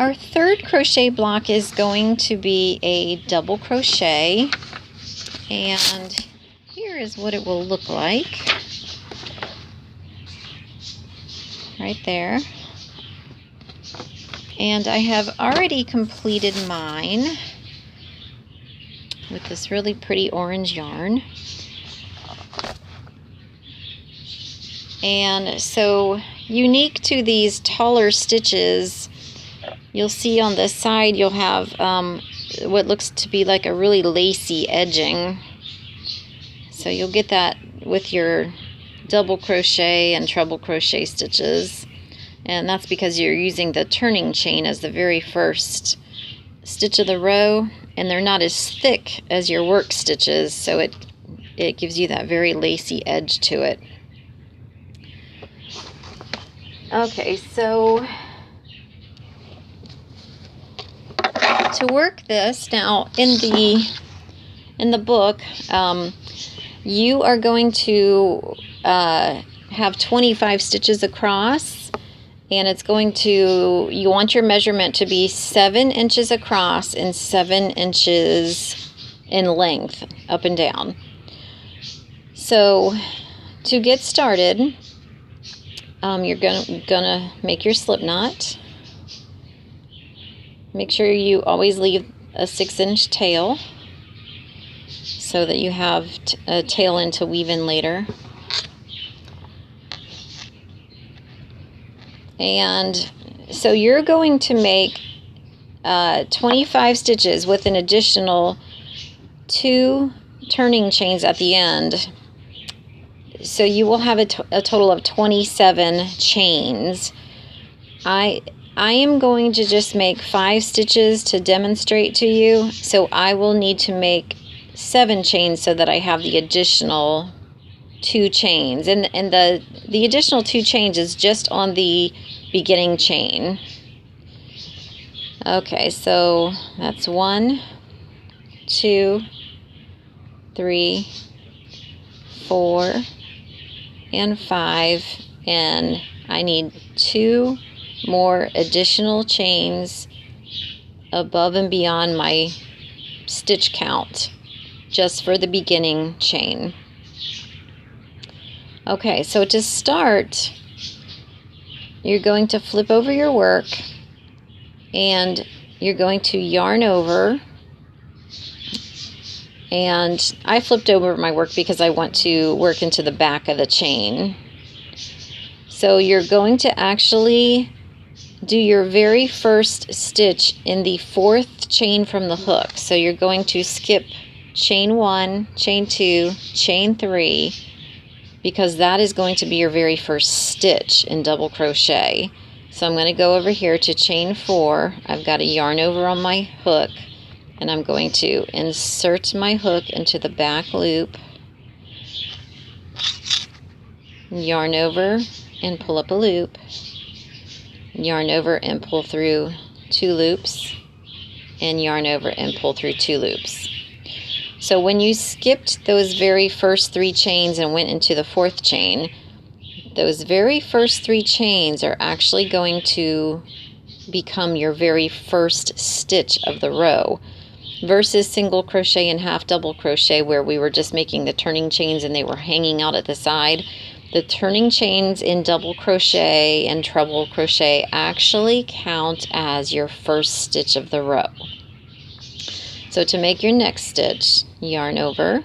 Our third crochet block is going to be a double crochet, and here is what it will look like right there. And I have already completed mine with this really pretty orange yarn. And so, unique to these taller stitches, you'll see on the side you'll have what looks to be like a really lacy edging. So you'll get that with your double crochet and treble crochet stitches. And that's because you're using the turning chain as the very first stitch of the row, and they're not as thick as your work stitches, so it gives you that very lacy edge to it. Okay, so to work this now in the book, you are going to have 25 stitches across, and it's going to, you want your measurement to be 7 inches across and 7 inches in length up and down. So to get started, you're gonna make your slip knot. Make sure you always leave a 6-inch tail so that you have a tail end to weave in later. And so you're going to make 25 stitches with an additional 2 turning chains at the end. So you will have a total of 27 chains. I am going to just make 5 stitches to demonstrate to you, so I will need to make 7 chains so that I have the additional 2 chains. And the additional 2 chains is just on the beginning chain. Okay, so that's 1, 2, 3, 4, and 5, and I need 2 more additional chains above and beyond my stitch count just for the beginning chain. Okay, so to start, you're going to flip over your work and you're going to yarn over. And I flipped over my work because I want to work into the back of the chain. So you're going to actually do your very first stitch in the 4th chain from the hook. So you're going to skip chain 1, chain 2, chain 3, because that is going to be your very first stitch in double crochet. So I'm going to go over here to chain 4. I've got a yarn over on my hook, and I'm going to insert my hook into the back loop, yarn over and pull up a loop, yarn over and pull through 2 loops, and yarn over and pull through 2 loops. So when you skipped those very first 3 chains and went into the 4th chain, those very first 3 chains are actually going to become your very first stitch of the row, versus single crochet and half double crochet where we were just making the turning chains and they were hanging out at the side. The turning chains in double crochet and treble crochet actually count as your first stitch of the row. So to make your next stitch, yarn over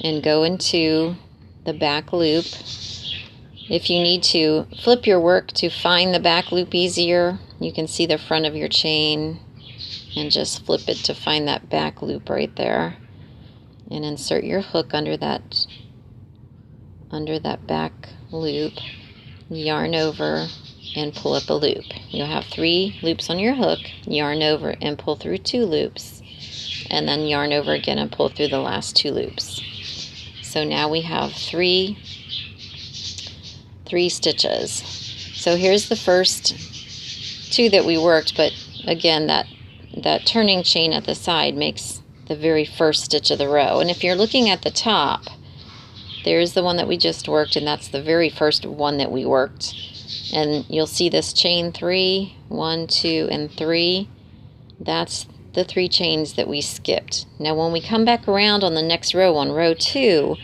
and go into the back loop. If you need to flip your work to find the back loop easier, you can see the front of your chain and just flip it to find that back loop right there, and insert your hook under that back loop, yarn over and pull up a loop. You'll have 3 loops on your hook, yarn over and pull through 2 loops, and then yarn over again and pull through the last 2 loops. So now we have 3 stitches. So here's the first 2 that we worked, but again that turning chain at the side makes the very first stitch of the row. And if you're looking at the top, there's the one that we just worked, and that's the very first one that we worked. And you'll see this chain 3, 1, 2, and 3. That's the 3 chains that we skipped. Now when we come back around on the next row, on row 2,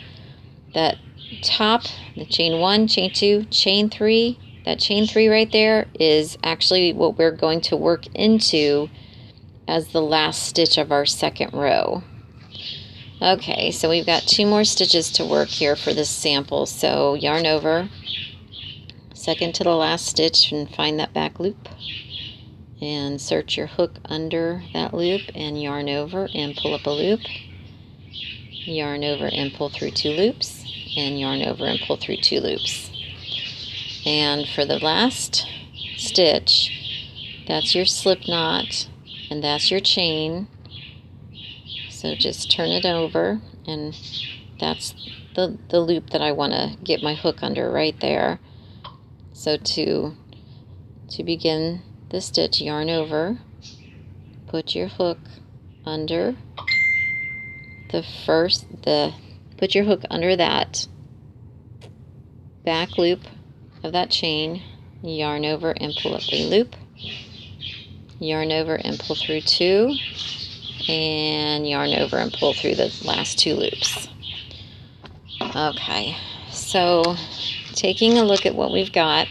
that top, the chain 1, chain 2, chain 3, that chain 3 right there is actually what we're going to work into as the last stitch of our second row. Okay, so we've got 2 more stitches to work here for this sample. So yarn over, second to the last stitch, and find that back loop. And insert your hook under that loop and yarn over and pull up a loop. Yarn over and pull through 2 loops, and yarn over and pull through 2 loops. And for the last stitch, that's your slip knot, and that's your chain. So just turn it over, and that's the loop that I want to get my hook under right there. So to begin the stitch, yarn over, put your hook under put your hook under that back loop of that chain, yarn over and pull up a loop, yarn over and pull through 2, and yarn over and pull through the last 2 loops. Okay, so taking a look at what we've got,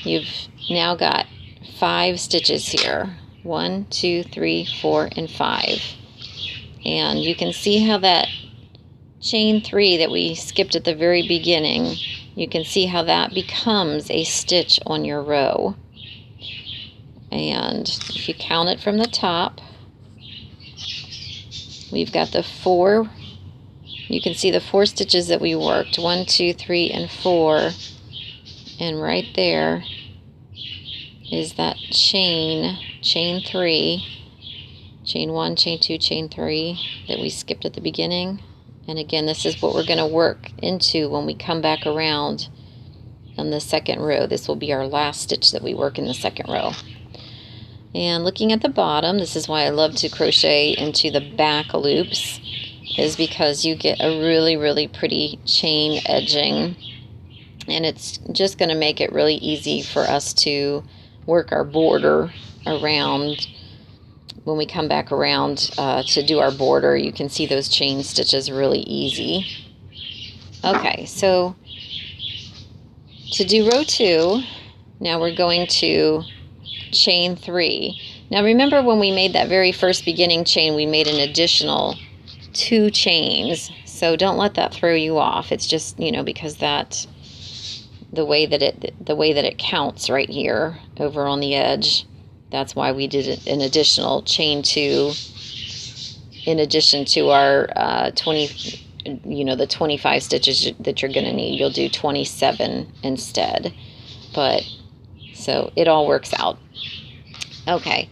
you've now got 5 stitches here. 1, 2, 3, 4, and 5. And you can see how that chain 3 that we skipped at the very beginning, you can see how that becomes a stitch on your row. And if you count it from the top, we've got the 4, you can see the 4 stitches that we worked, 1, 2, 3, and 4, and right there is that chain 3, chain 1, chain 2, chain 3 that we skipped at the beginning. And again, this is what we're going to work into when we come back around on the second row. This will be our last stitch that we work in the second row. And looking at the bottom, this is why I love to crochet into the back loops, is because you get a really, really pretty chain edging, and it's just going to make it really easy for us to work our border around. When we come back around to do our border, you can see those chain stitches really easy. Okay, so to do row 2, now we're going to chain 3. Now remember, when we made that very first beginning chain, we made an additional 2 chains. So don't let that throw you off. It's just, you know, because that the way that it counts right here over on the edge. That's why we did an additional chain 2 in addition to our 20, you know, the 25 stitches that you're going to need. You'll do 27 instead. But so it all works out. Okay,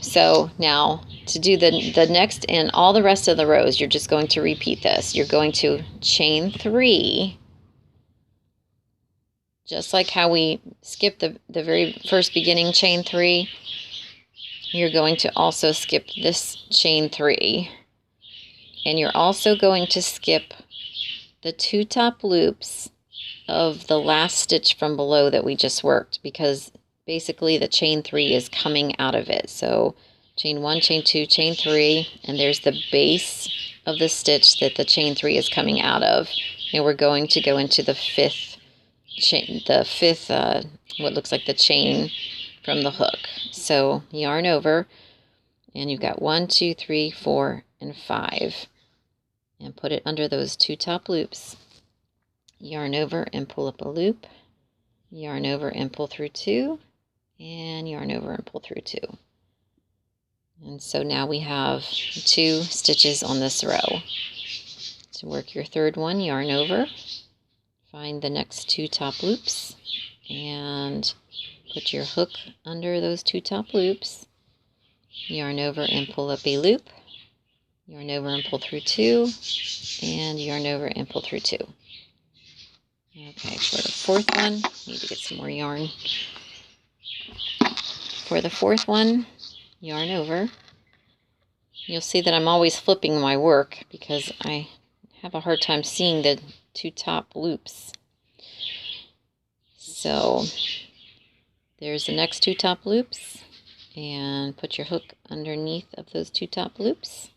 so now to do the next and all the rest of the rows, you're just going to repeat this. You're going to chain 3, just like how we skipped the very first beginning chain 3. You're going to also skip this chain 3, and you're also going to skip the 2 top loops of the last stitch from below that we just worked, because basically the chain 3 is coming out of it. So chain 1, chain 2, chain 3, and there's the base of the stitch that the chain 3 is coming out of. And we're going to go into the fifth chain, what looks like the chain from the hook. So yarn over, and you've got 1, 2, 3, 4, and 5, and put it under those 2 top loops. Yarn over and pull up a loop, yarn over and pull through 2, and yarn over and pull through 2. And so now we have 2 stitches on this row. To work your third one, yarn over, find the next 2 top loops, and put your hook under those 2 top loops, yarn over and pull up a loop, yarn over and pull through 2, and yarn over and pull through 2. Okay, for the fourth one, need to get some more yarn. For the fourth one, yarn over. You'll see that I'm always flipping my work because I have a hard time seeing the 2 top loops So there's the next 2 top loops, and put your hook underneath of those 2 top loops,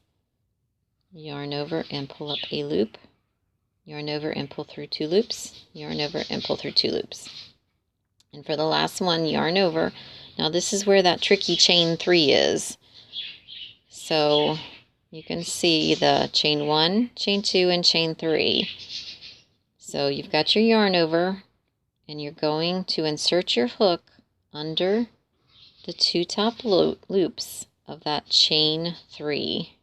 yarn over and pull up a loop, yarn over and pull through 2 loops, yarn over and pull through 2 loops. And for the last one, yarn over. Now this is where that tricky chain 3 is. So you can see the chain 1, chain 2, and chain 3. So you've got your yarn over, and you're going to insert your hook under the 2 top loops of that chain 3.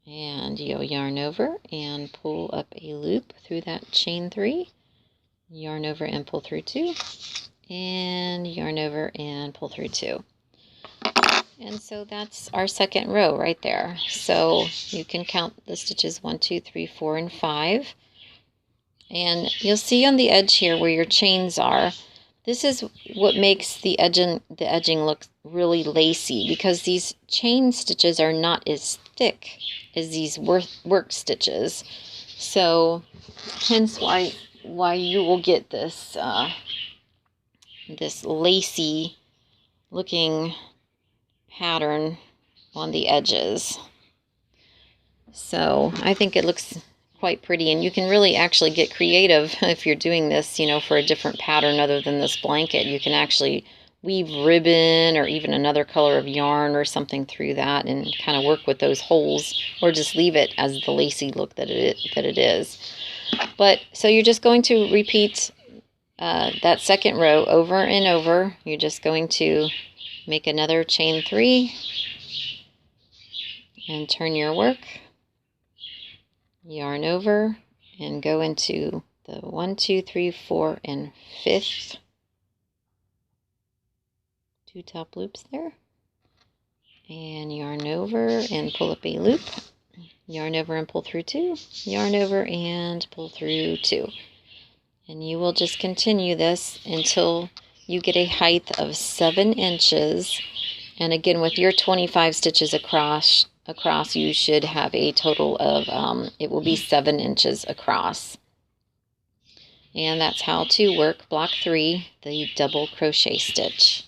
And you'll yarn over and pull up a loop through that chain 3, yarn over and pull through 2, and yarn over and pull through 2. And so that's our second row right there. So you can count the stitches 1, 2, 3, 4, and 5. And you'll see on the edge here where your chains are, this is what makes the edging look really lacy, because these chain stitches are not as thick as these work stitches. So hence why you will get this this lacy looking pattern on the edges. So I think it looks quite pretty, and you can really actually get creative if you're doing this, you know, for a different pattern other than this blanket. You can actually weave ribbon or even another color of yarn or something through that and kind of work with those holes, or just leave it as the lacy look that it is. But so you're just going to repeat that second row over and over. You're just going to make another chain 3 and turn your work, yarn over, and go into the 1, 2, 3, 4, and 5th 2 top loops there, and yarn over and pull up a loop, yarn over and pull through 2, yarn over and pull through 2. And you will just continue this until you get a height of 7 inches. And again, with your 25 stitches across, you should have a total of, it will be 7 inches across. And that's how to work block 3, the double crochet stitch.